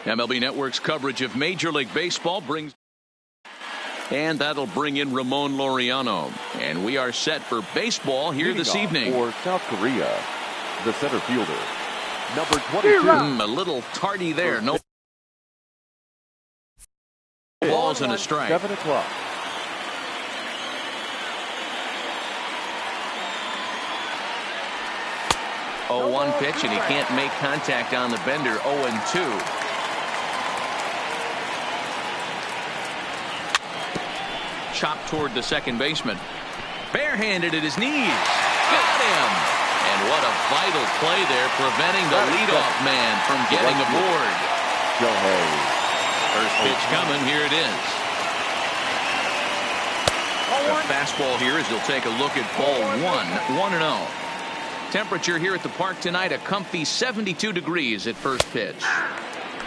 MLB Network's coverage of Major League Baseball brings. And that'll bring in Ramon Laureano. And we are set for baseball here this evening. For South Korea, the center fielder, number 22. A little tardy there. No balls and a strike. 7 o'clock. Oh, 1 pitch, and he can't make contact on the bender. 0-2. Chopped toward the second baseman. Barehanded at his knees. Got him. And what a vital play there, preventing the leadoff man from getting aboard. First pitch coming. Here it is. A fastball here as he'll take a look at ball 1-0. Temperature here at the park tonight, a comfy 72 degrees at first pitch.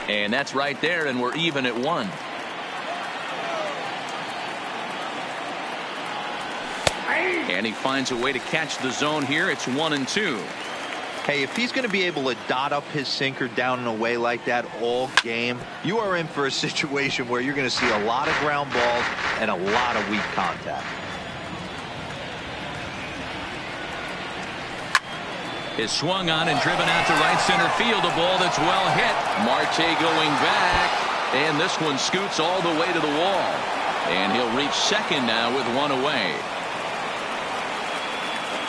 And that's right there, and we're even at 1. And he finds a way to catch the zone here. It's 1-2. Hey, if he's going to be able to dot up his sinker down and away like that all game, you are in for a situation where you're going to see a lot of ground balls and a lot of weak contact. Is swung on and driven out to right center field. A ball that's well hit. Marte going back. And this one scoots all the way to the wall. And he'll reach second now with 1 away.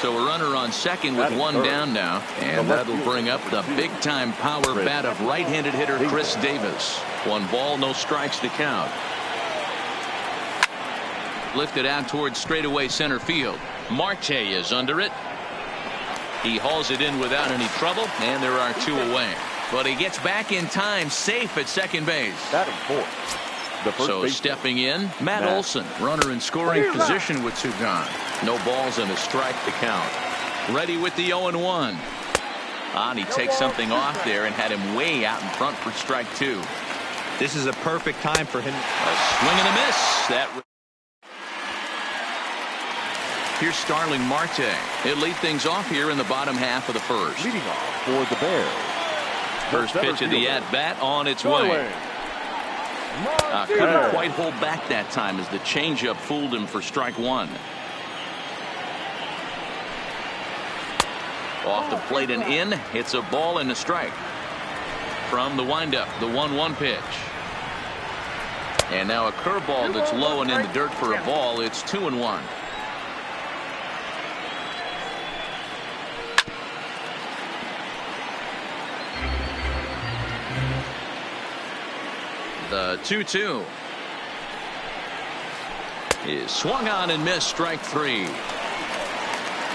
So a runner on second with 1 down now. And that'll bring up the big-time power bat of right-handed hitter Chris Davis. 1 ball, no strikes to count. Lifted out towards straightaway center field. Marte is under it. He hauls it in without any trouble, and there are 2 away. But he gets back in time, safe at second base. So stepping in, Matt Olson, runner in scoring position with 2 gone. No balls and a strike to count. Ready with the 0-1. And he takes something off there and had him way out in front for strike 2. This is a perfect time for him. A swing and a miss. Here's Starling Marte. He'll lead things off here in the bottom half of the first. Leading off for the Bears. First pitch of the at-bat on its way. Couldn't quite hold back that time as the changeup fooled him for strike 1. Off the plate and in. It's a ball and a strike. From the windup, the 1-1 pitch. And now a curveball that's low and in the dirt for a ball. It's 2-1. The 2-2 is swung on and missed, strike 3.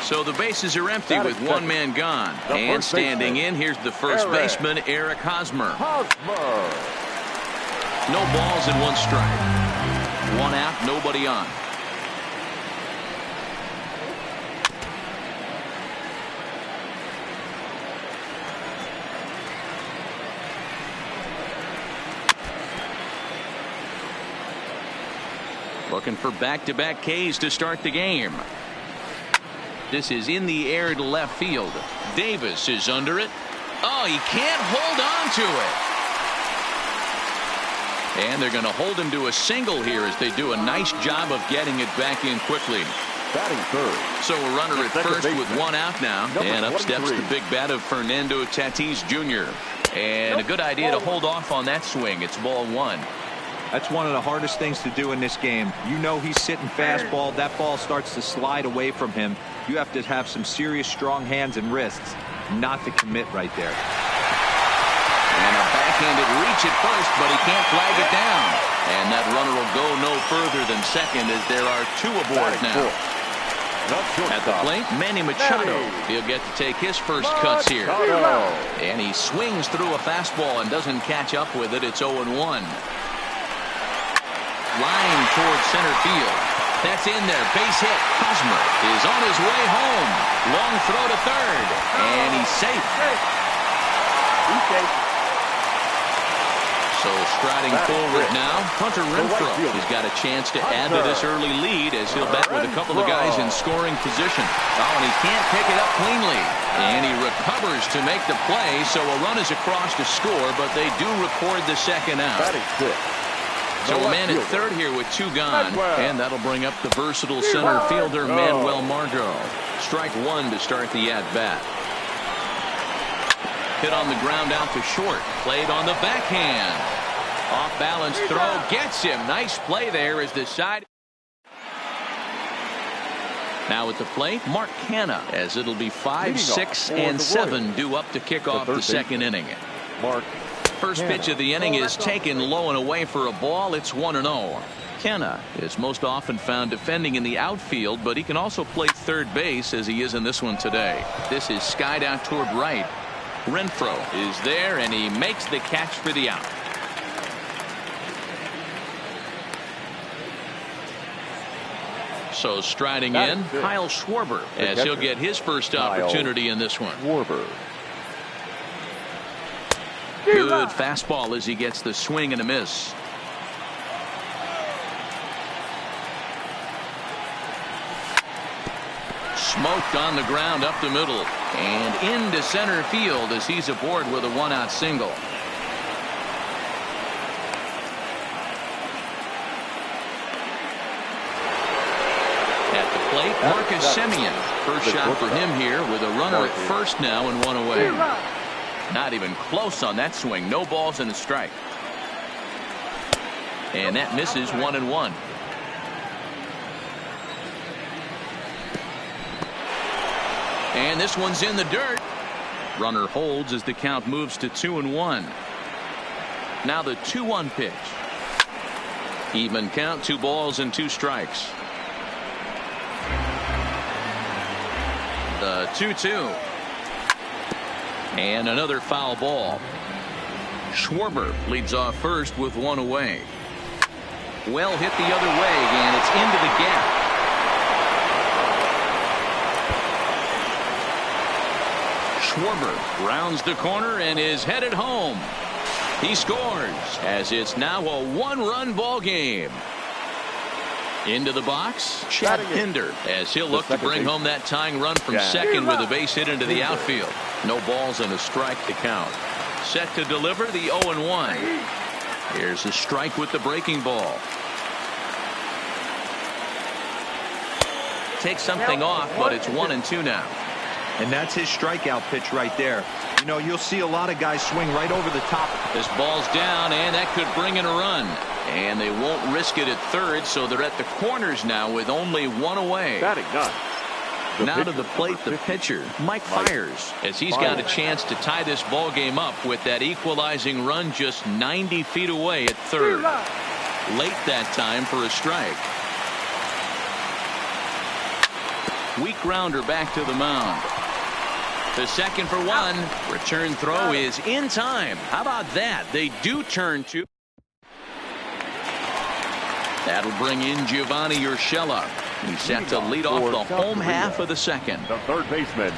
So the bases are empty with 1 man gone. And standing in, here's the first baseman, Eric Hosmer. No balls and 1 strike. 1 out, nobody on. Looking for back-to-back Ks to start the game. This is in the air to left field. Davis is under it. Oh, he can't hold on to it. And they're going to hold him to a single here as they do a nice job of getting it back in quickly. Batting third. So a runner at first with 1 out now. And up steps the big bat of Fernando Tatis Jr. And a good idea to hold off on that swing. It's ball 1. That's one of the hardest things to do in this game. You know he's sitting fastball. That ball starts to slide away from him. You have to have some serious strong hands and wrists not to commit right there. And a backhanded reach at first, but he can't flag it down. And that runner will go no further than second as there are 2 aboard now. At the plate, Manny Machado. He'll get to take his first cuts here. And he swings through a fastball and doesn't catch up with it. It's 0-1. Line towards center field. That's in there. Base hit. Hosmer is on his way home. Long throw to third. And he's safe. So striding forward now, Hunter Renfroe. He's got a chance to add to this early lead as he'll bat with a couple of guys in scoring position. Oh, and he can't pick it up cleanly. And he covers to make the play, so a run is across to score, but they do record the second out. Batting six. So a man at third here with two gone, and that'll bring up the versatile center fielder Manuel Margot. Strike one to start the at-bat. Hit on the ground out to short. Played on the backhand. Off balance throw gets him. Nice play there as the side. Now at the plate, Mark Canha, as it'll be 5, 6, and 7 due up to kick off the second inning. Mark. First pitch of the inning is taken low and away for a ball. It's 1-0. Canha is most often found defending in the outfield, but he can also play third base as he is in this one today. This is skied out toward right. Renfroe is there, and he makes the catch for the out. So striding in, Kyle Schwarber, as he'll get his first opportunity in this one. Schwarber. Good fastball as he gets the swing and a miss. Smoked on the ground up the middle and into center field as he's aboard with a one-out single. At the plate, Marcus Semien. First shot for him here with a runner at first now and one away. Not even close on that swing. No balls and a strike. And that misses 1-1. And this one's in the dirt. Runner holds as the count moves to 2-1. Now the 2-1 pitch. Even count, 2 balls and 2 strikes. The 2-2. And another foul ball. Schwarber leads off first with one away. Well hit the other way, and it's into the gap. Schwarber rounds the corner and is headed home. He scores as it's now a 1-run ball game. Into the box, Chad Pinder, as he'll look to bring home that tying run from second with a base hit into the outfield. No balls and a strike to count. Set to deliver the 0-1. Here's a strike with the breaking ball. Takes something off, but it's 1-2 now. And that's his strikeout pitch right there. You know, you'll see a lot of guys swing right over the top. This ball's down, and that could bring in a run. And they won't risk it at third, so they're at the corners now with only one away. Batting none. Now to the plate, the pitcher, Mike Fiers, as he's got a chance to tie this ball game up with that equalizing run just 90 feet away at third. Late that time for a strike. Weak grounder back to the mound. The second for one. Return throw is in time. How about that? They do turn to. That'll bring in Giovanni Urshela. He's set to lead off the home half of the second. The third baseman.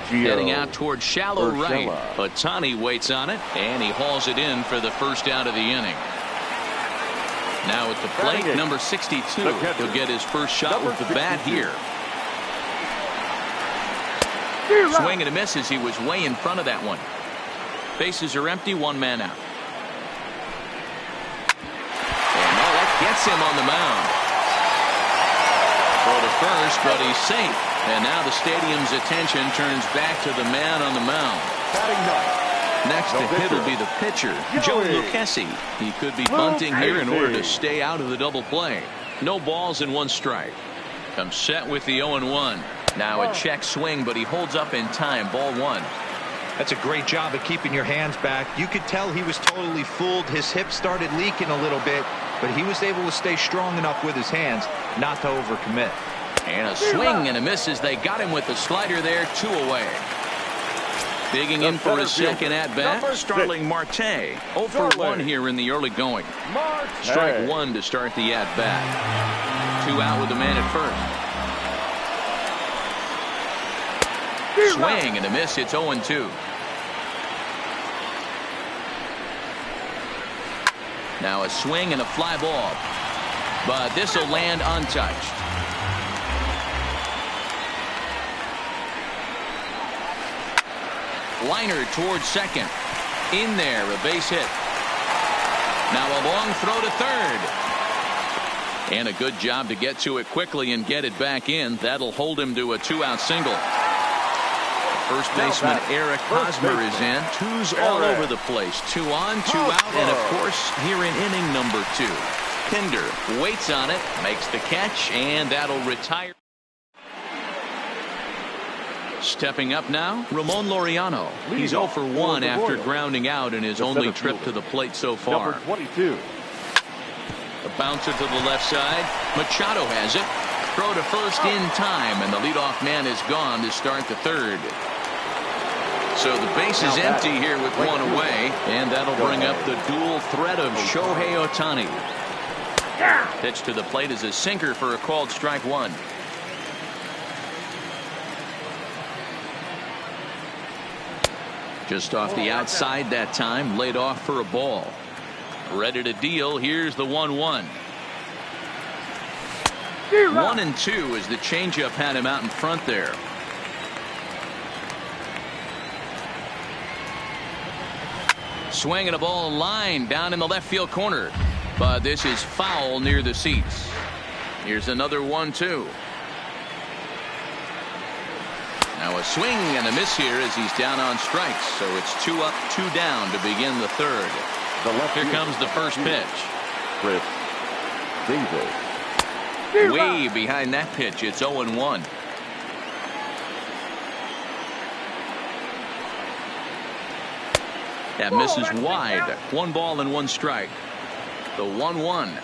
Heading out toward shallow right. Ohtani waits on it, and he hauls it in for the first out of the inning. Now at the plate, number 62. He'll get his first shot with the bat here. Swing and a miss as he was way in front of that one. Bases are empty, one man out. And now that gets him on the mound. Throw to first, but he's safe. And now the stadium's attention turns back to the man on the mound. Next to hit will be the pitcher, Joe Lucchesi. He could be bunting here in order to stay out of the double play. No balls and one strike. Comes set with the 0-1. Now a check swing, but he holds up in time. Ball one. That's a great job of keeping your hands back. You could tell he was totally fooled. His hip started leaking a little bit, but he was able to stay strong enough with his hands not to overcommit. And a swing and a miss as they got him with the slider there, 2 away. Digging in for his second at-bat, Starling Marte. 0 for 1 here in the early going. Strike 1 to start the at-bat. 2 out with the man at first. Swing and a miss. It's 0-2. Now a swing and a fly ball, but this will land untouched. Liner towards second. In there, a base hit. Now a long throw to third. And a good job to get to it quickly and get it back in. That'll hold him to a 2-out single. First baseman Eric Hosmer is in. Twos all over the place. 2 on, 2 out, and of course here in inning number 2. Pinder waits on it, makes the catch, and that'll retire. Stepping up now, Ramon Laureano. He's 0 for 1 after grounding out in his only trip to the plate so far. Number 22. A bouncer to the left side. Machado has it. Throw to first in time, and the leadoff man is gone to start the third. So the base is empty here with 1 away, and that'll bring up the dual threat of Shohei Ohtani. Pitch to the plate is a sinker for a called strike 1. Just off the outside that time, laid off for a ball. Ready to deal. Here's the 1-1. 1-2 as the changeup had him out in front there. Swinging a ball line down in the left field corner, but this is foul near the seats. Here's another 1-2. Now a swing and a miss here as he's down on strikes, so it's 2 up, 2 down to begin the third. Here comes the first pitch. Chris Davis. Way behind that pitch. It's 0-1. That misses wide. 1 ball and 1 strike. The 1-1.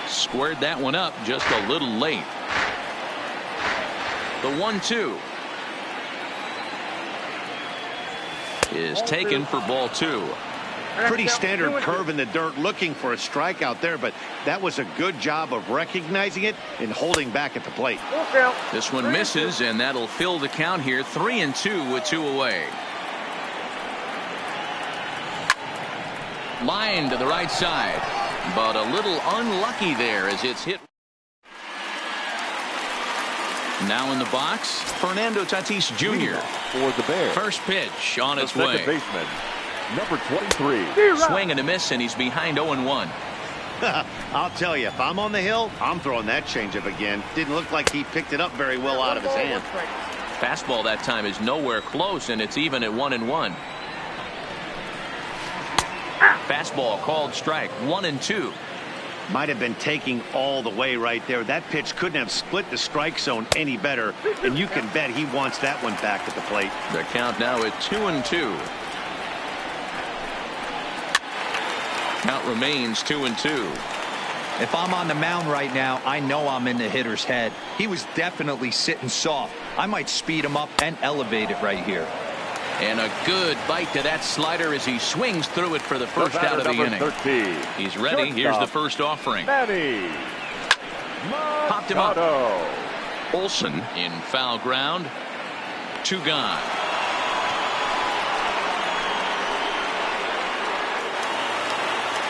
Squared that one up just a little late. The 1-2 is taken for ball 2. Pretty standard curve in the dirt, looking for a strikeout there, but that was a good job of recognizing it and holding back at the plate. This one misses, and that'll fill the count here. 3-2 with 2 away. Line to the right side, but a little unlucky there as it's hit. Now in the box, Fernando Tatis Jr. for the Bears. First pitch on its The way. second baseman, number 23. Swing and a miss, and he's behind 0-1. I'll tell you, if I'm on the hill, I'm throwing that changeup again. Didn't look like he picked it up very well out of his hand. Fastball that time is nowhere close, and it's even at 1-1. Fastball called strike. 1-2. Might have been taking all the way right there. That pitch couldn't have split the strike zone any better, and you can bet he wants that one back at the plate. The count now at 2-2. Count remains 2-2. If I'm on the mound right now, I know I'm in the hitter's head. He was definitely sitting soft. I might speed him up and elevate it right here. And a good bite to that slider as he swings through it for the first out of the inning. 13. He's ready. Here's the first offering. Manny Popped him up. Machado. Olsen in foul ground. 2 gone.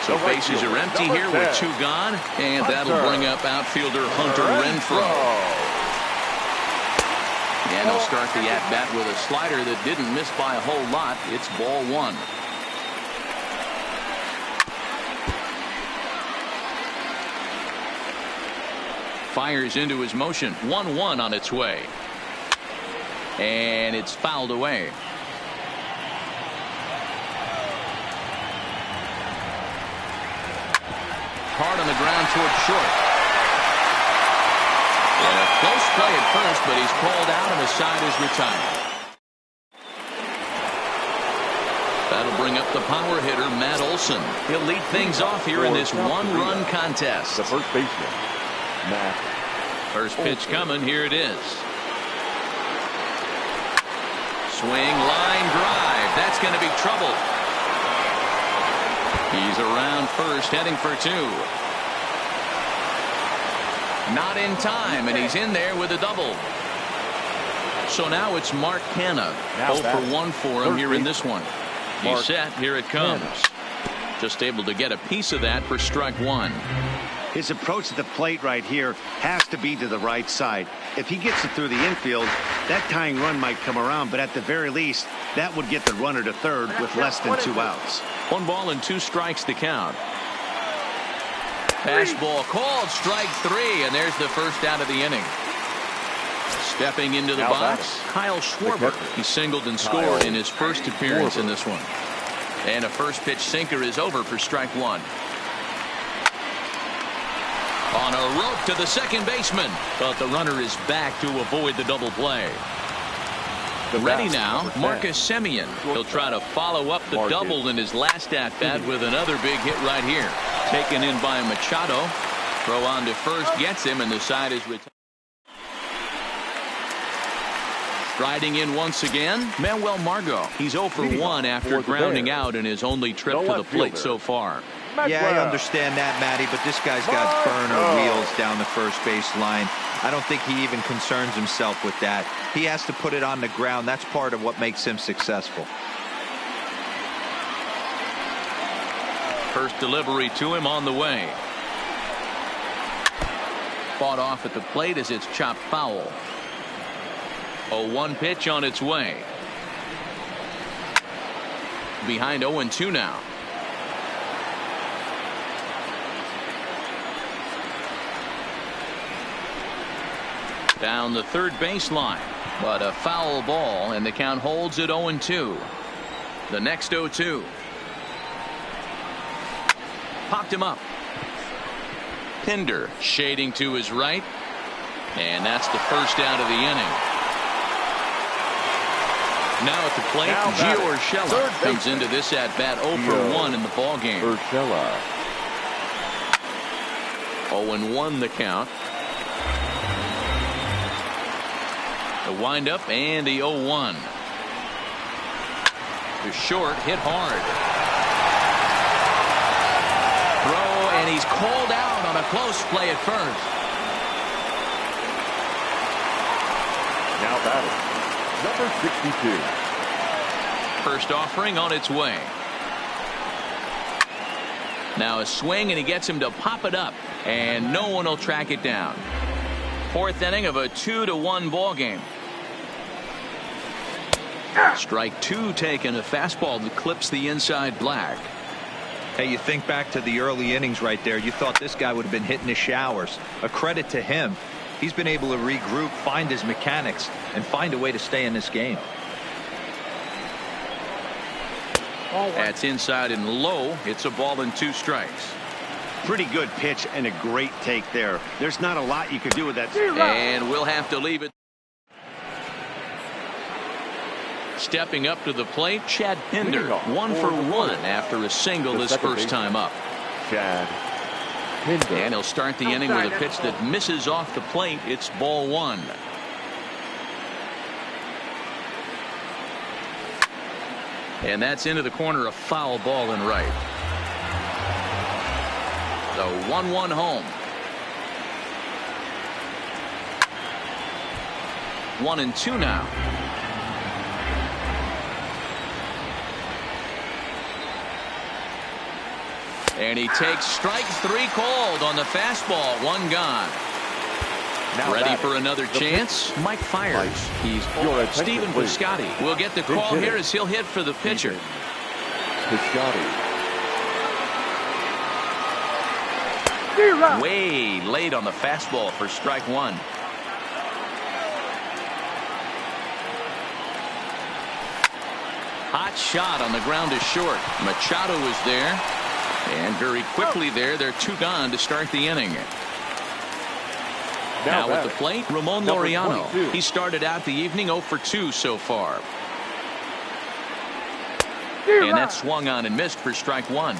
So bases are empty here with 2 gone, and that'll bring up outfielder Hunter Renfroe. And he'll start the at-bat with a slider that didn't miss by a whole lot. It's ball 1. Fires into his motion. 1-1 on its way. And it's fouled away. Hard on the ground toward short. And a close play at first, but he's called out and the side is retired. That'll bring up the power hitter, Matt Olson. He'll lead things off here in this 1-run contest. The first baseman, Matt. First pitch coming. Here it is. Swing, line drive. That's going to be trouble. He's around first, heading for 2. Not in time, and he's in there with a double. So now it's Mark Canha. 0 for 1 for him here in this one. He's set. Here it comes. Just able to get a piece of that for strike 1. His approach to the plate right here has to be to the right side. If he gets it through the infield, that tying run might come around, but at the very least, that would get the runner to third with less than 2 outs. 1 ball and 2 strikes to count. Fastball called, strike 3, and there's the first out of the inning. Stepping into the box, Kyle Schwarber. He singled and scored in his first appearance in this one. And a first pitch sinker is over for strike 1. On a rope to the second baseman, but the runner is back to avoid the double play. Ready now, Marcus Semien. He'll try to follow up the double in his last at-bat with another big hit right here. Taken in by Machado. Throw on to first gets him, and the side is retired. Striding in once again, Manuel Margot. He's 0 for 1 after grounding out in his only trip to the plate so far. Yeah, I understand that, Matty, but this guy's got burner wheels down the first base line. I don't think he even concerns himself with that. He has to put it on the ground. That's part of what makes him successful. First delivery to him on the way. Fought off at the plate as it's chopped foul. 0-1 pitch on its way. Behind 0-2 now. Down the third baseline, but a foul ball, and the count holds at 0-2. The next 0-2. Popped him up. Pinder shading to his right, and that's the first out of the inning. Now at the plate, Gio Urshela comes into this at bat 0 for 1 in the ball game. 0-1 the count. The windup and the 0-1. The short hit hard. Throw, and he's called out on a close play at first. Now batting, number 62. First offering on its way. Now a swing, and he gets him to pop it up, and no one will track it down. Fourth inning of a 2-1 ball game. Strike 2 taken, a fastball that clips the inside black. Hey, you think back to the early innings right there. You thought this guy would have been hitting the showers. A credit to him. He's been able to regroup, find his mechanics, and find a way to stay in this game. That's inside and low. It's a ball and 2 strikes. Pretty good pitch and a great take there. There's not a lot you could do with that. And we'll have to leave it. Stepping up to the plate, Chad Pinder, 1 for 1 after a single his first time up. Chad Pinder. And he'll start the inning with a pitch that misses off the plate. It's ball 1. And that's into the corner, a foul ball and right. The 1-1 home. 1-2 now. And he takes strike 3 called on the fastball. 1 gone. Now ready for another chance. Mike Fires. He's Stephen Piscotty will get the call here as he'll hit for the pitcher. Piscotty. Way late on the fastball for strike 1. Hot shot on the ground to short. Machado is there. And very quickly there, they're 2 gone to start the inning. Now at the plate, Ramon Laureano. He started out the evening 0 for 2 so far. And that swung on and missed for strike 1.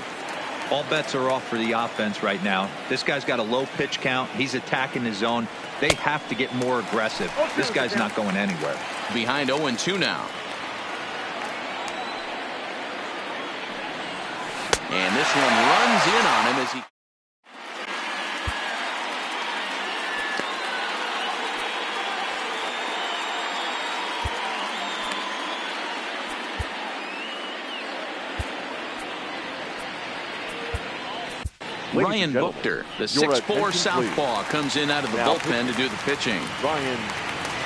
All bets are off for the offense right now. This guy's got a low pitch count. He's attacking his zone. They have to get more aggressive. This guy's not going anywhere. Behind 0-2 now. And this one runs in on him as he... Ryan Buchter, the 6'4" southpaw, comes in out of the bullpen to do the pitching. Ryan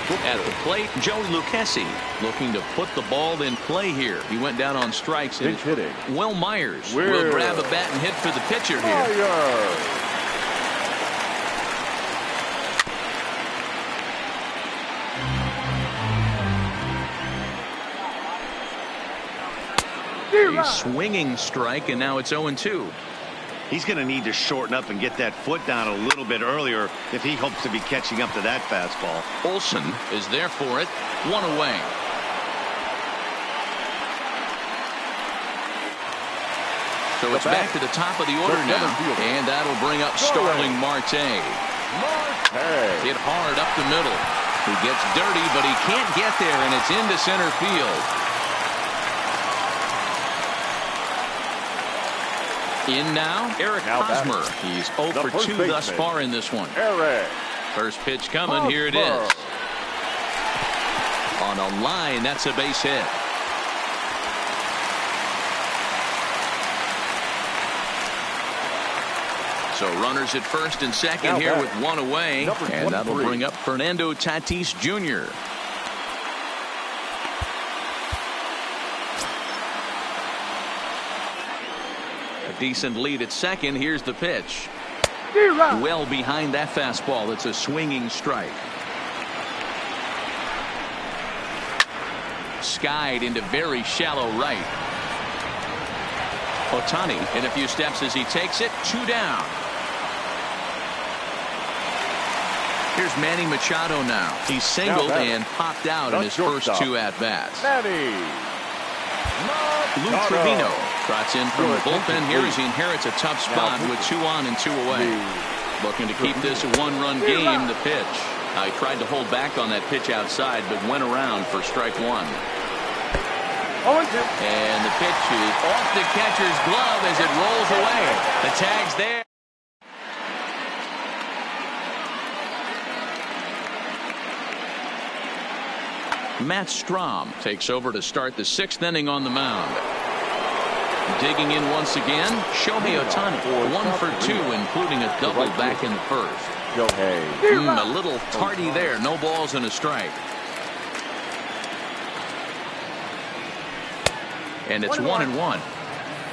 At the plate, Joey Lucchesi looking to put the ball in play here. He went down on strikes. Pinch hitting. Will Myers will grab a bat and hit for the pitcher here. A swinging strike, and now it's 0-2. He's going to need to shorten up and get that foot down a little bit earlier if he hopes to be catching up to that fastball. Olsen is there for it. One away. So it's back to the top of the order now. And that'll bring up Starling Marte. Hit hard up the middle. He gets dirty, but he can't get there, and it's into center field. In now, Eric Hosmer. He's 0 for 2 thus far in this one. First pitch coming. Here it is. On a line, that's a base hit. So runners at first and second here with one away. And that'll bring up Fernando Tatis Jr. Decent lead at second. Here's the pitch. Well behind that fastball. It's a swinging strike. Skied into very shallow right. Ohtani in a few steps as he takes it. 2 down. Here's Manny Machado now. He's singled and popped out in his first 2 at-bats. Lou Trevino trots in from the bullpen here as he inherits a tough spot with 2 on and 2 away. Looking to keep this a 1-run game. The pitch. He tried to hold back on that pitch outside, but went around for strike 1. And the pitch is off the catcher's glove as it rolls away. The tag's there. Matt Strahm takes over to start the 6th inning on the mound. Digging in once again, Shohei Ohtani, 1 for 2, including a double back in the first. A little tardy there. No balls and a strike. And it's 1-1.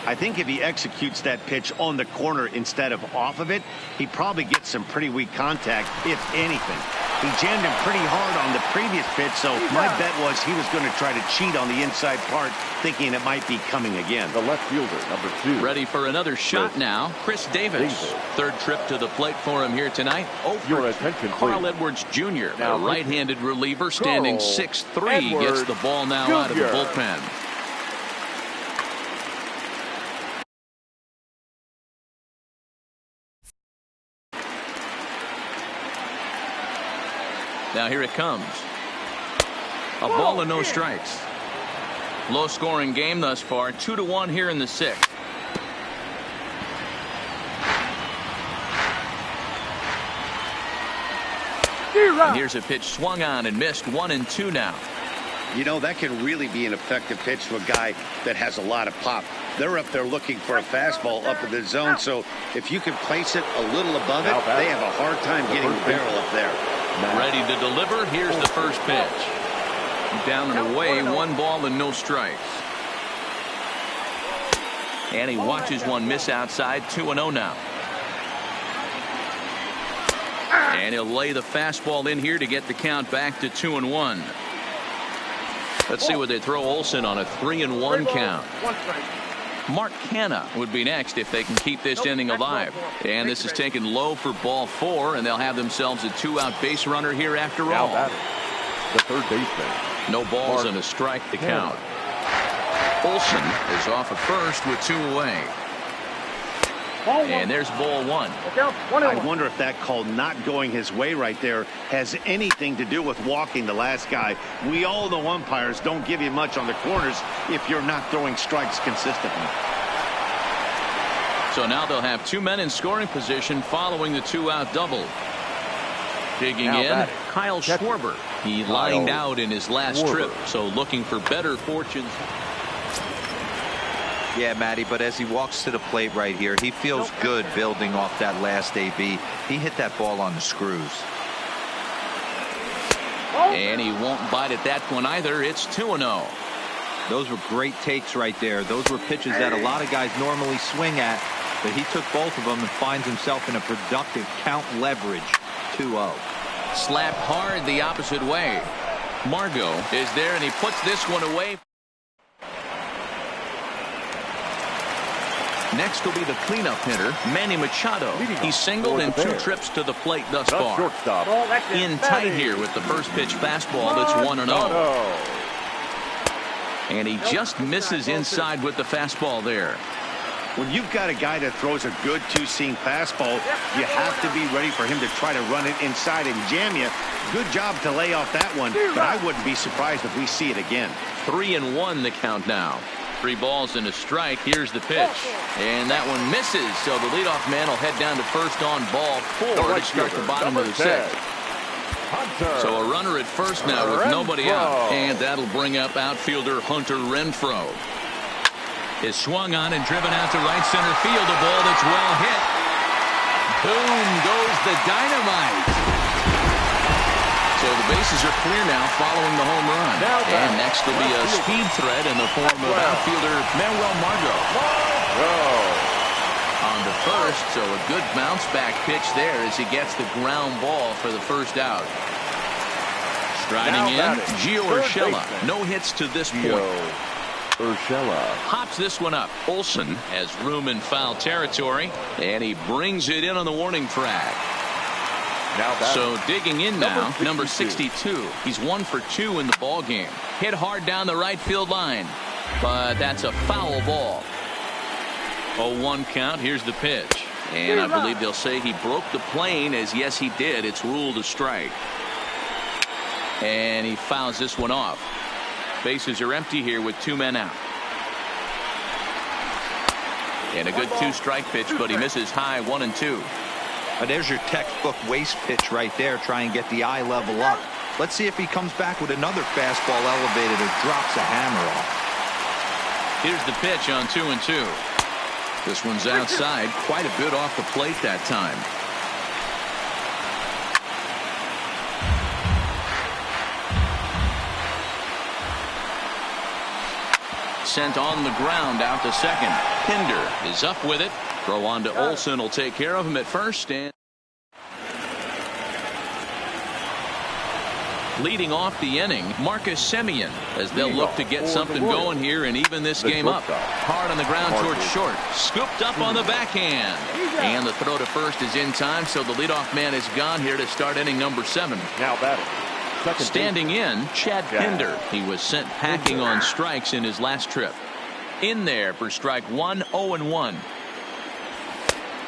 I think if he executes that pitch on the corner instead of off of it, he probably gets some pretty weak contact, if anything. He jammed him pretty hard on the previous pitch, so my bet was he was going to try to cheat on the inside part, thinking it might be coming again. The left fielder, number 2. Ready for another shot now. Chris Davis. 3rd trip to the plate for him here tonight. Your attention, Carl Edwards Jr., a right-handed reliever standing 6'3", gets the ball now out of the bullpen. Now here it comes. A ball and no strikes. Low scoring game thus far. 2-1 here in the 6th. And here's a pitch swung on and missed. 1-2 now. You know, that can really be an effective pitch to a guy that has a lot of pop. They're up there looking for a fastball up in the zone, so if you can place it a little above it, they have a hard time getting the barrel up there. Ready to deliver. Here's the first pitch. Down and away. 1 ball and no strikes. And he watches one miss outside. 2-0 now. And he'll lay the fastball in here to get the count back to 2-1. Let's see what they throw Olsen on a 3-1 count. Mark Canha would be next if they can keep this inning alive. And this is taken low for ball 4, and they'll have themselves a 2-out base runner here after all. The third baseman. No balls and a strike to count. Olsen is off at first with 2 away. And there's ball 1. I wonder if that call not going his way right there has anything to do with walking the last guy. We all know umpires don't give you much on the corners if you're not throwing strikes consistently. So now they'll have 2 men in scoring position following the 2-out double. Digging in, Kyle Schwarber. He lined out in his last trip, so looking for better fortunes. Yeah, Matty, but as he walks to the plate right here, he feels good building off that last AB. He hit that ball on the screws. And he won't bite at that one either. It's 2-0. Those were great takes right there. Those were pitches that a lot of guys normally swing at, but he took both of them and finds himself in a productive count leverage 2-0. Slapped hard the opposite way. Margot is there, and he puts this one away. Next will be the cleanup hitter, Manny Machado. He's singled in 2 trips to the plate thus far. In tight here with the first pitch fastball that's 1-0. And he just misses inside with the fastball there. When you've got a guy that throws a good two-seam fastball, you have to be ready for him to try to run it inside and jam you. Good job to lay off that one, but I wouldn't be surprised if we see it again. 3-1 the count now. 3 balls and a strike. Here's the pitch. And that one misses, so the leadoff man will head down to first on ball 4 to start the bottom of the 6th. So a runner at first now with nobody out. And that'll bring up outfielder Hunter Renfroe. Is swung on and driven out to right center field. A ball that's well hit. Boom goes the dynamite. So the bases are clear now following the home run. And next will be a speed threat in the form of outfielder Manuel Margot. On to first, so a good bounce back pitch there as he gets the ground ball for the first out. Striding in, Gio Urshela. No hits to this point. Urshela hops this one up. Olsen has room in foul territory, and he brings it in on the warning track. So digging in now, number 62. He's 1 for 2 in the ball game. Hit hard down the right field line, but that's a foul ball. 0-1 count. Here's the pitch, and I believe they'll say he broke the plane, as yes he did. It's ruled a strike, and he fouls this one off. Bases are empty here with 2 men out. And a good 2-strike pitch, but he misses high 1-2. There's your textbook waste pitch right there. Try and get the eye level up. Let's see if he comes back with another fastball elevated or drops a hammer off. Here's the pitch on 2-2. This one's outside, quite a bit off the plate that time. Sent on the ground out to second. Pinder is up with it. Throw on to Olsen will take care of him at first. And leading off the inning, Marcus Semien, as they'll look to get something going here and even this game up. Hard on the ground towards short. Scooped up on the backhand. And the throw to first is in time, so the leadoff man is gone here to start inning number 7. Now batting. Standing in, Chad Pinder. He was sent packing on strikes in his last trip. In there for strike 1, 0-1.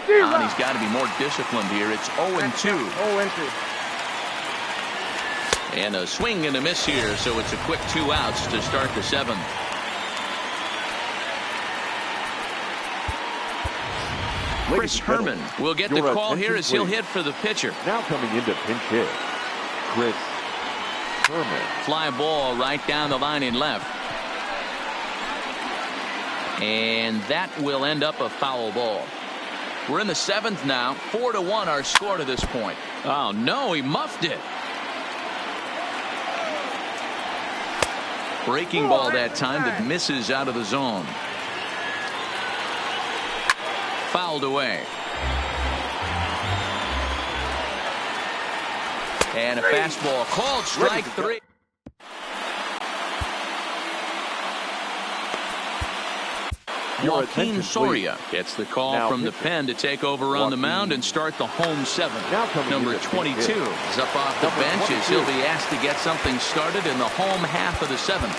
And he's got to be more disciplined here. It's 0-2. And a swing and a miss here, so it's a quick 2 outs to start the 7th. Chris Herman will get the call here as he'll hit for the pitcher. Now coming into pinch hit, Chris Herman. Fly ball right down the line in left. And that will end up a foul ball. We're in the 7th now. 4-1 our score to this point. Oh no, he muffed it. Breaking ball that time that misses out of the zone. Fouled away. And a fastball called strike 3. Joaquin Soria gets the call from the pen to take over on the mound and start the home 7th. Number 22 is up off the bench as he'll be asked to get something started in the home half of the 7th.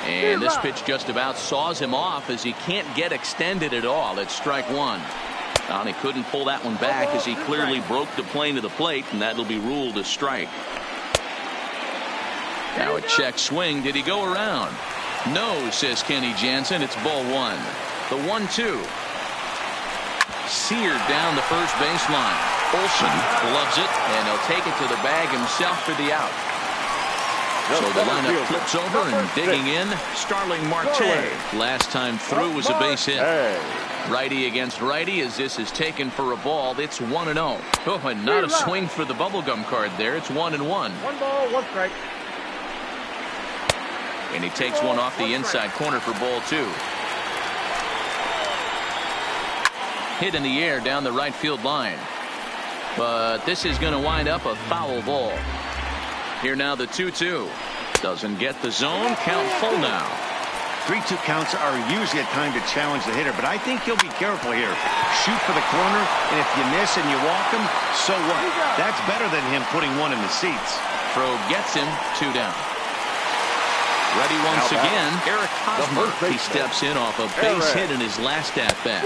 And this pitch just about saws him off as he can't get extended at all. It's strike 1. And he couldn't pull that one back as he clearly broke the plane of the plate, and that'll be ruled a strike. Now a check swing. Did he go around? No, says Kenny Jansen. It's ball 1. The 1-2. Seared down the first baseline. Olsen gloves it, and he'll take it to the bag himself for the out. So the lineup flips over and digging in, Starling Marte. Last time through was a base hit. Righty against righty as this is taken for a ball. It's 1-0. Oh, and not a swing for the bubblegum card there. It's 1-1. 1 ball, 1 strike. And he takes one off the inside corner for ball 2. Hit in the air down the right field line. But this is going to wind up a foul ball. Here now the 2-2. Doesn't get the zone. Count full now. 3-2 counts are usually a time to challenge the hitter, but I think he'll be careful here. Shoot for the corner, and if you miss and you walk him, so what? That's better than him putting one in the seats. Throw gets him, 2 down. Ready once again, Eric Hosmer. He steps in off a base hit in his last at-bat.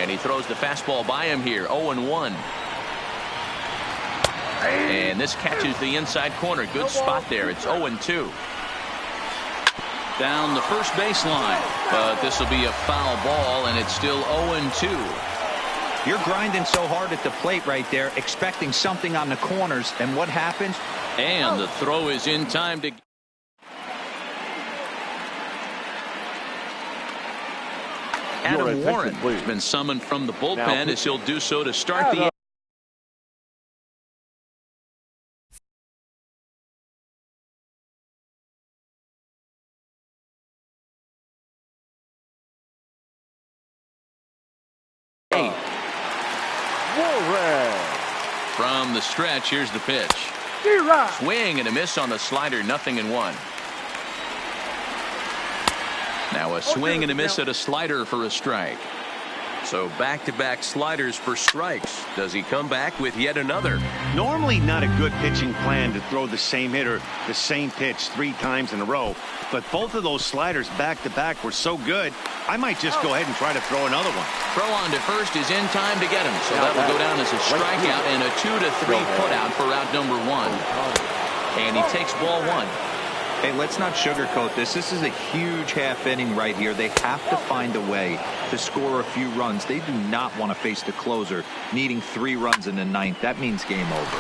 And he throws the fastball by him here, 0-1. And this catches the inside corner. Good spot there. It's 0-2. Down the first baseline. But this will be a foul ball, and it's still 0-2. You're grinding so hard at the plate right there, expecting something on the corners, and what happens? And the throw is in time to... Adam Warren has been summoned from the bullpen as he'll do so to start the... From the stretch, here's the pitch. Swing and a miss on the slider, 0-1. Now a swing and a miss at a slider for a strike. So back-to-back sliders for strikes. Does he come back with yet another? Normally not a good pitching plan to throw the same hitter the same pitch 3 times in a row, but both of those sliders back-to-back were so good, I might just go ahead and try to throw another one. Throw on to first is in time to get him, so that will go down as a strikeout and a 2-3 putout for out number 1. And he takes ball 1. Hey, let's not sugarcoat this. This is a huge half inning right here. They have to find a way to score a few runs. They do not want to face the closer needing 3 runs in the 9th. That means game over.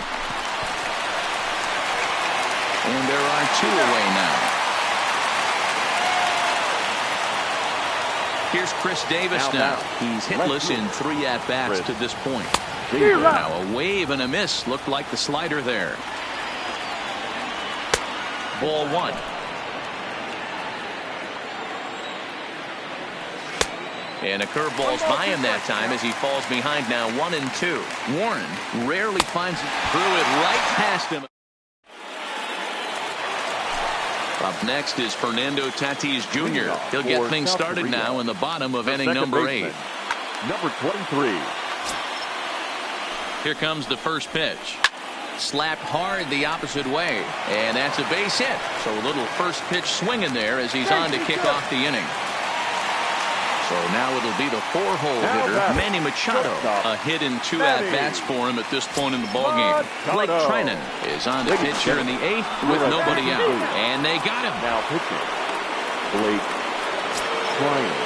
And there are 2 away now. Here's Chris Davis now. He's hitless in 3 at-bats to this point. Now a wave and a miss. Looked like the slider there. Ball 1. And a curveball's by him that time as he falls behind now 1-2. Warren rarely finds it. Threw it right past him. Up next is Fernando Tatis Jr. He'll get things started now in the bottom of inning number 8. Number 23. Here comes the first pitch. Slapped hard the opposite way, and that's a base hit. So a little first pitch swing in there as he's on to kick off the inning. So now it'll be the 4-hole hitter, Manny Machado. A hit in 2 at-bats for him at this point in the ballgame. Blake Trinan is on to pitch here in the 8th with nobody out, and they got him. Now pitching, Blake Trinan.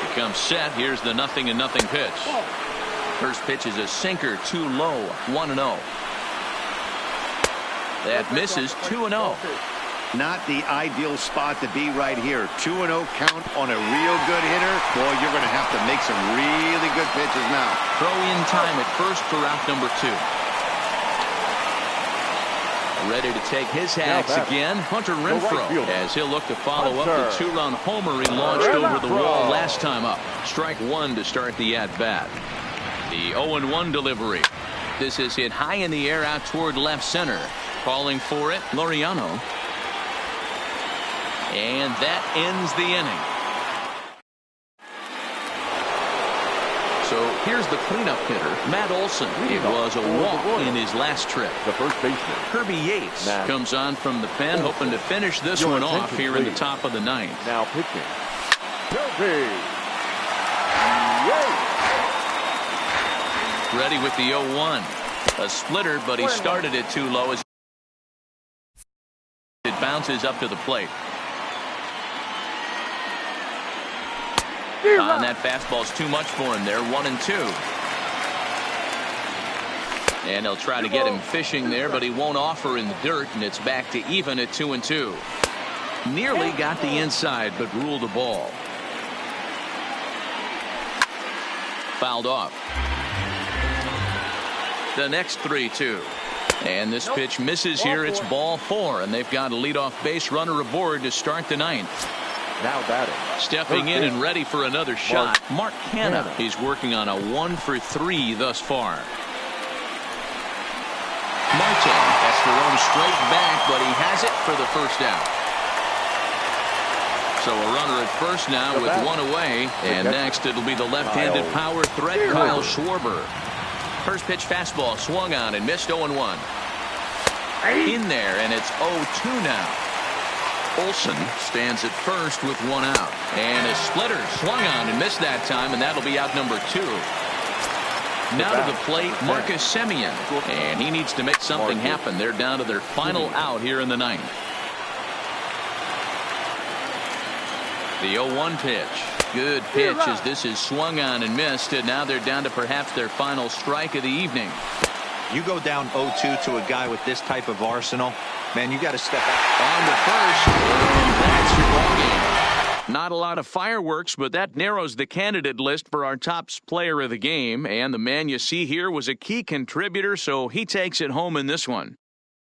He comes set. Here's the 0-0 pitch. First pitch is a sinker, too low, 1-0. That misses, 2-0. Not the ideal spot to be right here. 2-0 count on a real good hitter. Boy, you're going to have to make some really good pitches now. Throw in time at first for out number 2. Ready to take his hacks again, Hunter Renfroe, as he'll look to follow up the 2-run homer he launched over the wall last time up. Strike 1 to start the at-bat. The 0-1 delivery. This is hit high in the air out toward left center. Calling for it, Laureano. And that ends the inning. So here's the cleanup hitter, Matt Olson. It was a walk in his last trip. The first baseman, Kirby Yates, comes on from the pen, hoping to finish this one off here in the top of the 9th. Now pitching, Kirby Yates. Ready with the 0-1. A splitter, but he started it too low as it bounces up to the plate. And that fastball's too much for him there, 1-2. And they'll try to get him fishing there, but he won't offer in the dirt, and it's back to even at 2-2. Nearly got the inside, but ruled a ball. Fouled off. The next 3-2. And this pitch misses here. It's ball 4, and they've got a leadoff base runner aboard to start the 9th. Now batting. Stepping in and ready for another shot, Mark Canha. He's working on a 1-for-3 thus far. Marte has to roam straight back, but he has it for the first out. So a runner at first now with 1 away, and next it'll be the left-handed power threat, Kyle Schwarber. First pitch fastball swung on and missed 0-1. In there, and it's 0-2 now. Olsen stands at first with 1 out. And a splitter swung on and missed that time, and that'll be out number 2. Now to the plate, Marcus Semien. And he needs to make something happen. They're down to their final out here in the 9th. The 0-1 pitch. Good pitch as this is swung on and missed. And now they're down to perhaps their final strike of the evening. You go down 0-2 to a guy with this type of arsenal, man, you got to step out. On to first, and that's your ball game. Not a lot of fireworks, but that narrows the candidate list for our top player of the game. And the man you see here was a key contributor, so he takes it home in this one.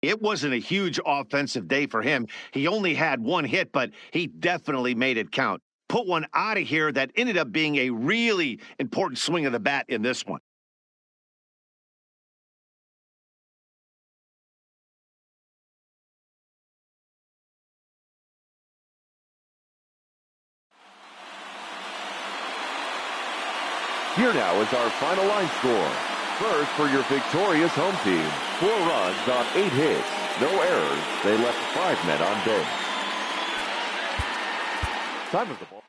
It wasn't a huge offensive day for him. He only had 1 hit, but he definitely made it count. Put one out of here that ended up being a really important swing of the bat in this one. Here now is our final line score. First, for your victorious home team, 4 runs on 8 hits, no errors. They left 5 men on base. Time of the ball.